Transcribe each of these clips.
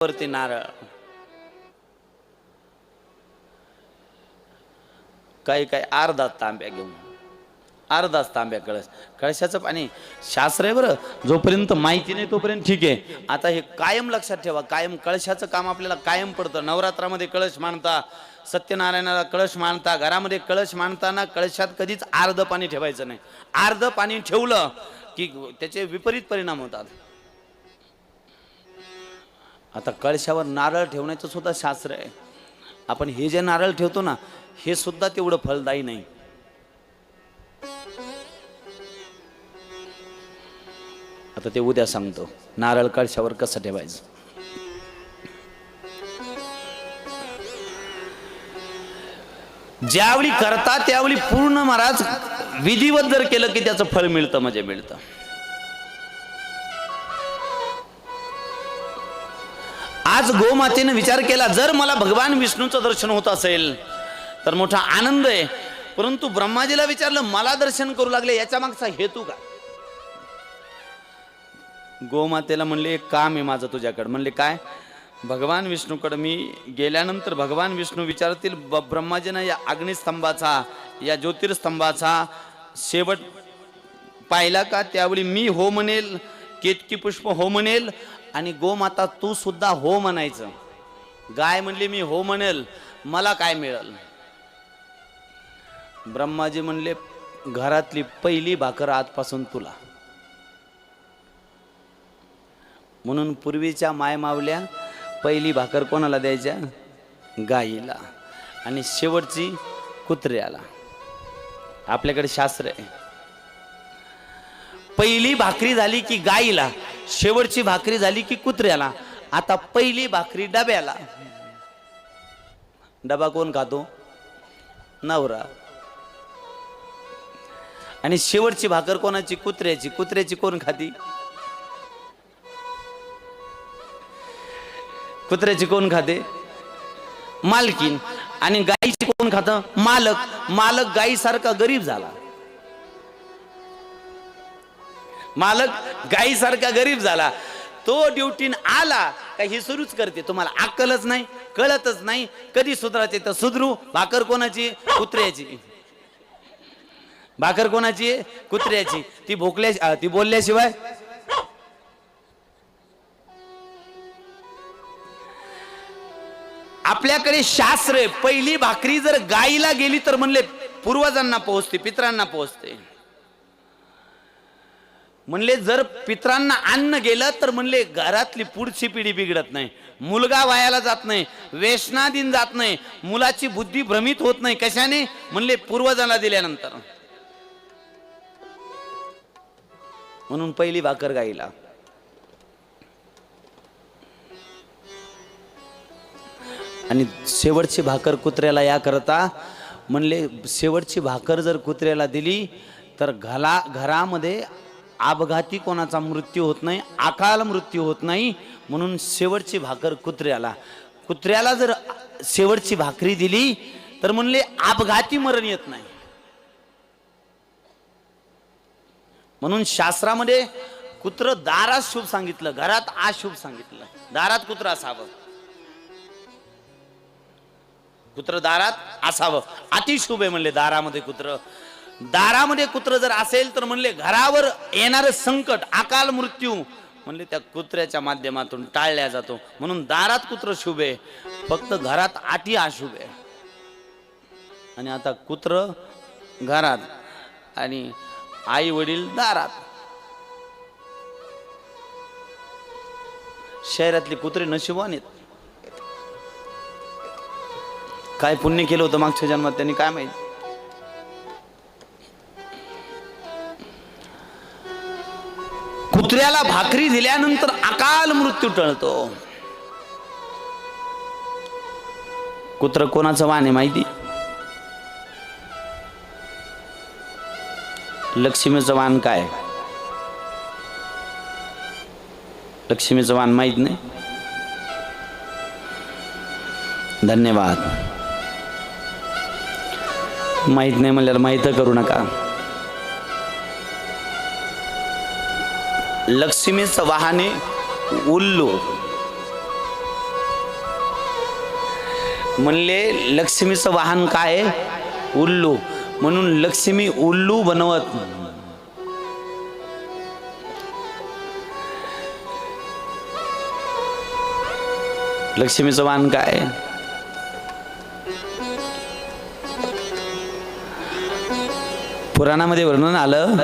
वरती नारळ, काही काही अर्धा तांब्या घेऊन, अर्धाच तांब्या कळश, कळशाचं पाणी शास्त्र आहे बरं. जोपर्यंत माहिती नाही तोपर्यंत ठीक आहे. आता हे कायम लक्षात ठेवा, कायम कळशाचं काम आपल्याला कायम पडतं. नवरात्रामध्ये कळश मांडता, सत्यनारायणाला कळश मांडता, घरामध्ये कळश मांडताना कळशात कधीच अर्ध पाणी ठेवायचं नाही. अर्ध पाणी ठेवलं की त्याचे विपरीत परिणाम होतात. आता कळशावर नारळ ठेवण्याचं सुद्धा शास्त्र आहे. आपण हे जे नारळ ठेवतो ना, हे सुद्धा तेवढं फलदायी नाही. आता ते उद्या सांगतो, नारळ कळशावर कसं ठेवायचं. ज्यावेळी करता त्यावेळी पूर्ण महाराज विधिवत जर केलं की त्याचं फळ मिळतं, म्हणजे मिळतं. आज गोमातेने विचार केला, जर मला भगवान विष्णूचं दर्शन होत असेल तर मोठा आनंद आहे, परंतु ब्रह्माजीला विचारलं मला दर्शन करू लागले याच्या मागचा हेतू काय. गोमातेला म्हणले एक काम आहे माझं तुझ्याकडे. म्हणले काय. भगवान विष्णूकडे मी गेल्यानंतर भगवान विष्णू विचारतील ब्रह्माजीनं या अग्निस्तंभाचा, या ज्योतिर्स्तंभाचा शेवट पाहिला का. त्यावेळी मी हो म्हणेल, केतकी पुष्प हो म्हणेल, आणि गोमाता तू सुद्धा हो म्हणायचं. गाय म्हणली मी हो म्हणेल, मला काय मिळेल. ब्रह्माजी म्हणले घरातली पहिली भाकर आजपासून तुला. म्हणून पूर्वीच्या मायमावल्या पहिली भाकर कोणाला द्यायच्या, गाईला, आणि शेवटची कुत्र्याला. आपल्याकडे शास्त्र आहे, पहिली भाकरी झाली की गाईला, शेवटची भाकरी झाली की कुत्र्याला. आता पहिली भाकरी डब्याला. डबा कोण खातो, नवरा. आणि शेवटची भाकर कोणाची, कुत्र्याची. कुत्र्याची कोण खाती, कुत्र्याची कोण खाते, मालकीन. आणि गाईची कोण खातं, मालक. मालक गाईसारखा गरीब झाला. मालक गाईसारखा गरीब झाला. तो ड्युटीन आला का ही सुरूच करते. तुम्हाला अक्कलच नाही, कळतच नाही. कधी सुधरायचे तर सुधरू. भाकर कोणाची, कुत्र्याची. भाकर कोणाची, कुत्र्याची. ती बोलल्याशिवाय. आपल्याकडे शास्त्र आहे, पहिली भाकरी जर गाईला गेली तर म्हणले पूर्वजांना पोहोचते, पितरांना पोहोचते. म्हणले जर पितरांना अन्न गेलं तर म्हणले घरातली पुढची पिढी बिघडत नाही, मुलगा वायाला जात नाही, वेशनाधीन जात नाही, मुलाची बुद्धी भ्रमित होत नाही. कशाने, म्हणले पूर्वजांना दिल्यानंतर. म्हणून पहिली भाकर गाईला. आणि शेवटची भाकर कुत्र्याला. या करता म्हणले शेवटची भाकर जर कुत्र्याला दिली तर घरामध्ये अपघाती कोणाचा मृत्यू होत नाही, अकाल मृत्यू होत नाही. म्हणून शेवटची भाकर कुत्र्याला. कुत्र्याला जर शेवटची भाकरी दिली तर म्हणले अपघाती मरण येत नाही. म्हणून शास्त्रामध्ये कुत्र दारात शुभ सांगितलं, घरात अशुभ सांगितलं. दारात कुत्र असावं, कुत्र दारात असावं, अतिशुभ आहे म्हणले दारामध्ये कुत्र. दारामध्ये कुत्र जर असेल तर म्हणले घरावर येणारं संकट, अकाल मृत्यू म्हणले त्या कुत्र्याच्या माध्यमातून टाळल्या जातो. म्हणून दारात कुत्र शुभ आहे, फक्त घरात अति अशुभ आहे. आणि आता कुत्र घरात आणि आई वडील दारात. शहरातली कुत्रे नशिबवान आहेत. काय पुण्य केलं होतं मागच्या जन्मात त्यांनी काय माहित. कुत्र्याला भाकरी दिल्यानंतर अकाल मृत्यू टळतो. कुत्र कोणाचं वाण आहे माहिती, लक्ष्मीचं वाण. काय लक्ष्मीचं वाण माहित नाही. धन्यवाद. माहित नाही म्हणल्याला माहित करू नका. लक्ष्मीचं वाहने उल्लू. म्हणले लक्ष्मीचं वाहन काय? उल्लू. म्हणून लक्ष्मी उल्लू बनवत. लक्ष्मीचं वाहन काय? पुराणामध्ये वर्णन आलं,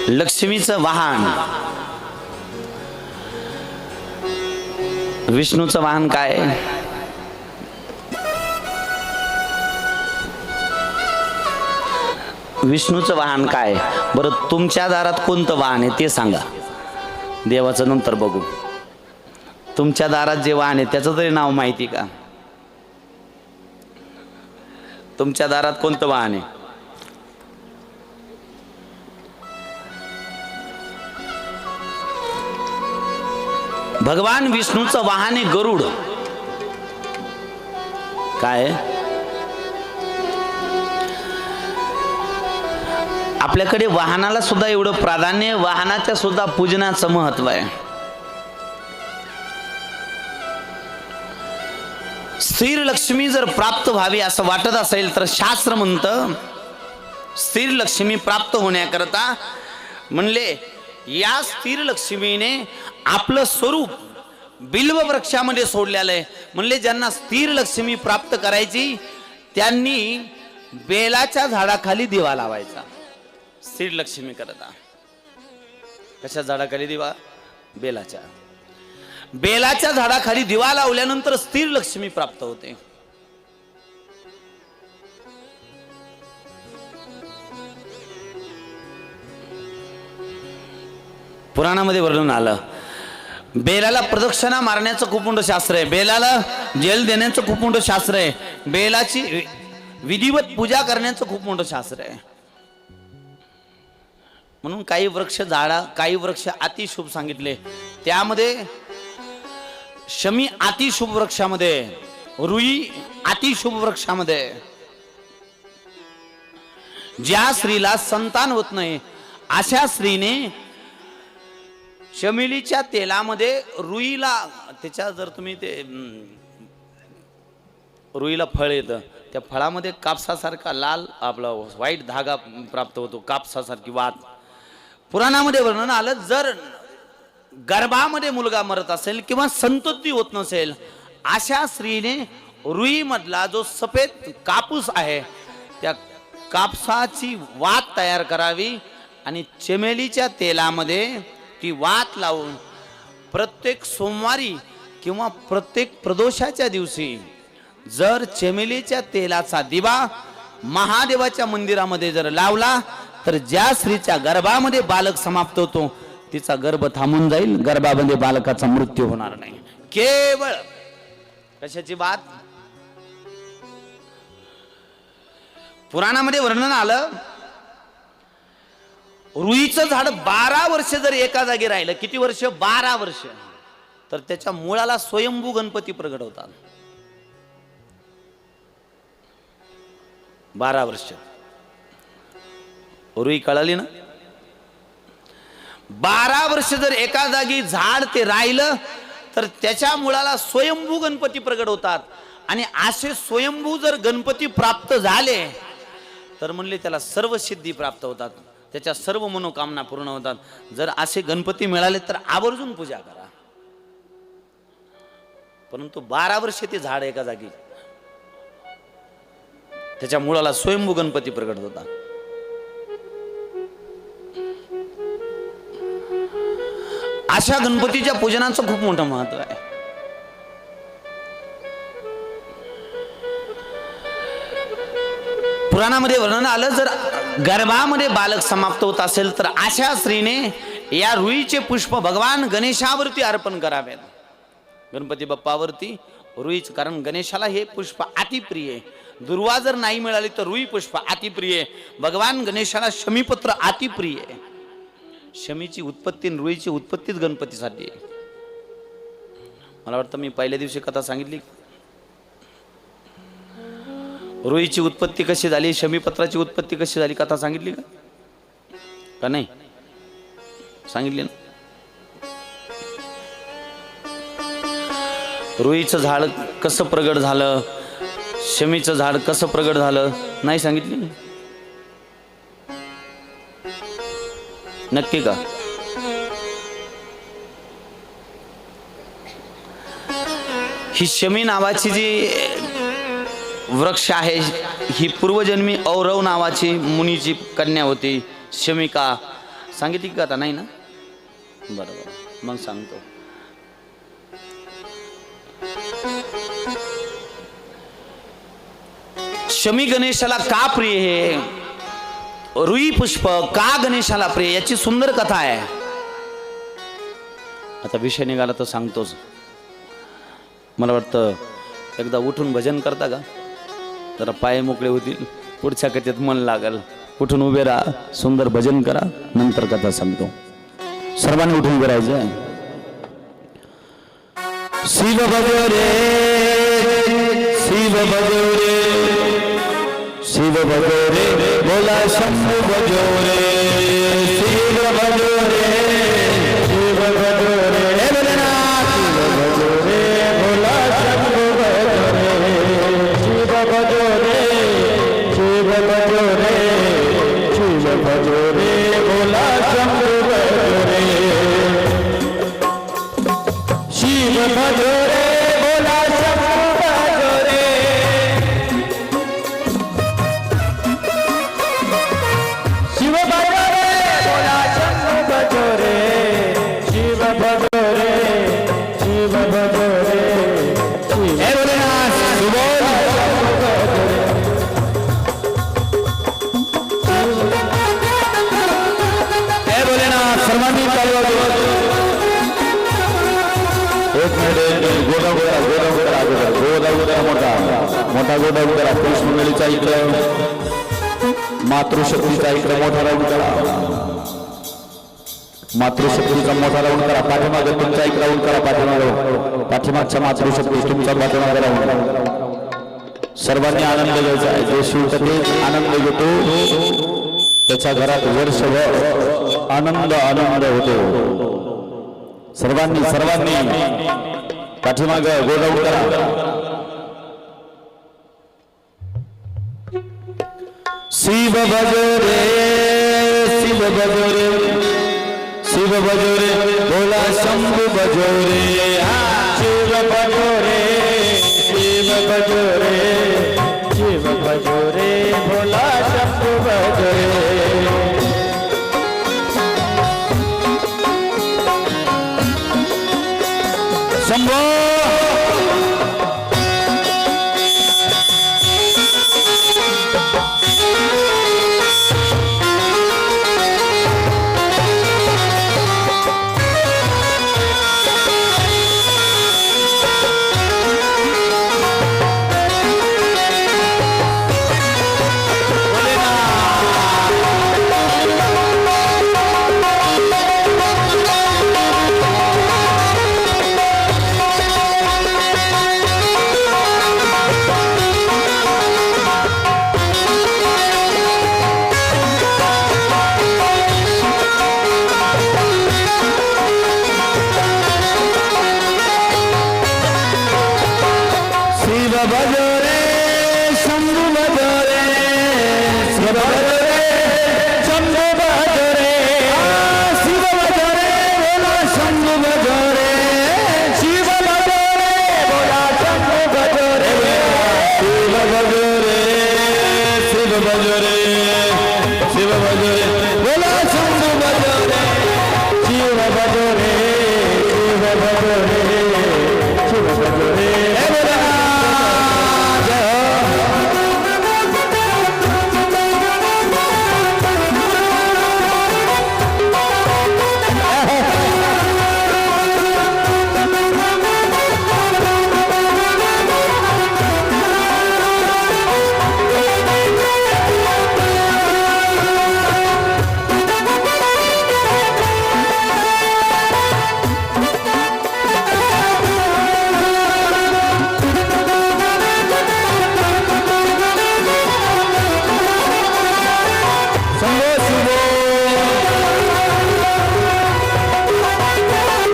लक्ष्मीचं वाहन. विष्णूचं वाहन काय? विष्णूचं वाहन काय? बरं तुमच्या दारात कोणतं वाहन आहे ते सांगा. देवाचं नंतर बघू. तुमच्या दारात जे वाहन आहे त्याचं तरी नाव माहिती का? तुमच्या दारात कोणतं वाहन आहे? भगवान विष्णूचं वाहन आहे गरुड. काय? आपल्याकडे वाहनाला सुद्धा एवढं प्राधान्य, वाहनाच्या सुद्धा पूजनाचं महत्व आहे. स्थिर लक्ष्मी जर प्राप्त व्हावी असं वाटत असेल तर शास्त्र म्हणतं, स्थिर लक्ष्मी प्राप्त होण्याकरता म्हणले या स्थिर लक्ष्मीने आपलं स्वरूप बिल्व वृक्षामध्ये सोडलेलं आहे. म्हणले ज्यांना स्थिर लक्ष्मी प्राप्त करायची त्यांनी बेलाच्या झाडाखाली दिवा लावायचा. स्थिर लक्ष्मी करता कशा झाडाखाली दिवा? बेलाच्या. बेलाच्या झाडाखाली दिवा लावल्यानंतर स्थिर लक्ष्मी प्राप्त होते. पुराणामध्ये वर्णन आलं, बेलाला प्रदक्षिणा मारण्याचं खूप मोठं शास्त्र आहे. बेलाला जेल देण्याचं खूप मोठं शास्त्र आहे. बेलाची विधिवत पूजा करण्याचं खूप मोठं शास्त्र आहे. म्हणून काही वृक्ष काही वृक्ष अतिशुभ सांगितले. त्यामध्ये शमी अतिशुभ वृक्षामध्ये, रुई अतिशुभ वृक्षामध्ये. ज्या स्त्रीला संतान होत नाही अशा स्त्रीने शमिलीच्या तेलामध्ये रुईला, त्याच्या जर तुम्ही ते रुईला फळ येतं, त्या फळामध्ये कापसासारखा लाल आपला व्हाईट धागा प्राप्त होतो, कापसासारखी वात. पुराणामध्ये वर्णन आलं, जर गर्भामध्ये मुलगा मरत असेल किंवा संतती होत नसेल अशा स्त्रीने रुई मधला जो सफेद कापूस आहे त्या कापसाची वात तयार करावी आणि चमेलीच्या तेलामध्ये ती वात लावून प्रत्येक सोमवारी किंवा प्रत्येक प्रदोषाच्या दिवशी जर चमेलीच्या तेलाचा दिवा महादेवाच्या मंदिरामध्ये जर लावला तर ज्या स्त्रीच्या गर्भामध्ये बालक समाप्त होतो तिचा गर्भ थांबून जाईल, गर्भामध्ये बालकाचा मृत्यू होणार नाही. केवळ कशाची बात? पुराणामध्ये वर्णन आलं, रुईचं झाड 12 वर्ष जर एका जागी राहिलं, किती वर्ष? 12 वर्ष, तर त्याच्या मुळाला स्वयंभू गणपती प्रगट होतात. 12 वर्ष. रुई कळाली ना? 12 वर्ष जर एका जागी झाड ते राहिलं तर त्याच्या मुळाला स्वयंभू गणपती प्रगट होतात. आणि असे स्वयंभू जर गणपती प्राप्त झाले तर म्हणले त्याला सर्व सिद्धी प्राप्त होतात, त्याच्या सर्व मनोकामना पूर्ण होतात. जर असे गणपती मिळाले तर आवर्जून पूजा करा. परंतु 12 वर्ष ते झाड एका जागी, त्याच्या मुळाला स्वयंभू गणपती प्रगट होतात. अशा गणपतीच्या पूजनाचं खूप मोठं महत्व आहे. पुराणामध्ये वर्णन आलं, जर गर्भामध्ये बालक समाप्त होत असेल तर अशा स्त्रीने या रुईचे पुष्प भगवान गणेशावरती अर्पण करावेत. गणपती बाप्पावरती रुईच, कारण गणेशाला हे पुष्प अतिप्रिय आहे. दुर्वा जर नाही मिळाली तर रुई पुष्प अतिप्रिय आहे. भगवान गणेशाला शमीपत्र अतिप्रिय आहे. शमीची उत्पत्ती आणि रुईची उत्पत्तीच गणपतीसाठी आहे. मला वाटतं मी पहिल्या दिवशी कथा सांगितली, रुईची उत्पत्ती कशी झाली, शमीपत्राची उत्पत्ती कशी झाली, कथा सांगितली का नाही? सांगितली ना? रुईचं झाड कसं प्रगट झालं, शमीचं झाड कसं प्रगट झालं नाही सांगितलं नक्की का? ही शमी नावाची जी वृक्ष आहे ही पूर्वजन्मी औरव नावाची मुनीची कन्या होती शमिका. सांगितली का आता नाही ना? बरोबर मग सांगतो. शमी गणेशाला का प्रिय आहे, रुई पुष्प का गणेशाला प्रिय, याची सुंदर कथा आहे. आता विषय निघाला तर सांगतोच. मला वाटतं एकदा उठून भजन करता का, जरा पाय मोकळे होतील, पुढच्या कथेत मन लागल. उठून उभे राहा, सुंदर भजन करा, नंतर कथा सांगतो. सर्वांनी उठून करायचं. शिव भजो रे शिव भजो रे शिव भजो रे बोला शंभू भजो रे शिव भजो रे शिव भजो रे शिव भजो रे बोला शंभू भजो रे शिव भजो रे शिव भजो रे शिव भजो रे बोला शंभू भजो रे शिव भजो रे बोला शंभू भजो रे शिव भजो रे बोला शंभू भजो रे शिव भजो रे शिव भजो रे हे भोलेनाथ सुबोध हे भोलेनाथ सर्वांनी चालू एक मिनिट. गोदा मोठा गोदा पुरुष मंडळीचा इकडे मातृशक्तीचा इकडे मोठा राऊंड करा. मातृशक्तीचा मोठा राऊंड करा. पाठीमागे तुमचा एक राऊंड करा. पाठीमागच्या मातृशक्ती तुमचा पाठीमागे राऊंड. सर्वांनी आनंद घ्यायचा आहे. जे शिवकथे आनंद घेतो त्याच्या घरात वर्षभर आनंद होतो. सर्वांनी पाठीमाग गोडाऊन करा. शिव भजो रे शिव भजो रे शिव भजो रे बोला शंभू भजो रे शिव भजो रे शिव भजो रे शिव भजो रे बोला शंभू भजो रे शंभो. भजो रे शंभू भजो रे शिव भजो रे शंभू भजो रे शिव भजो रे बोला शंभू भजो रे शिव भजो रे बोला शंभू भजो रे शिव भजो रे शिव भजो रे शिव भजो रे बोला शंभू भजो रे शिव भजो रे शिव भजो रे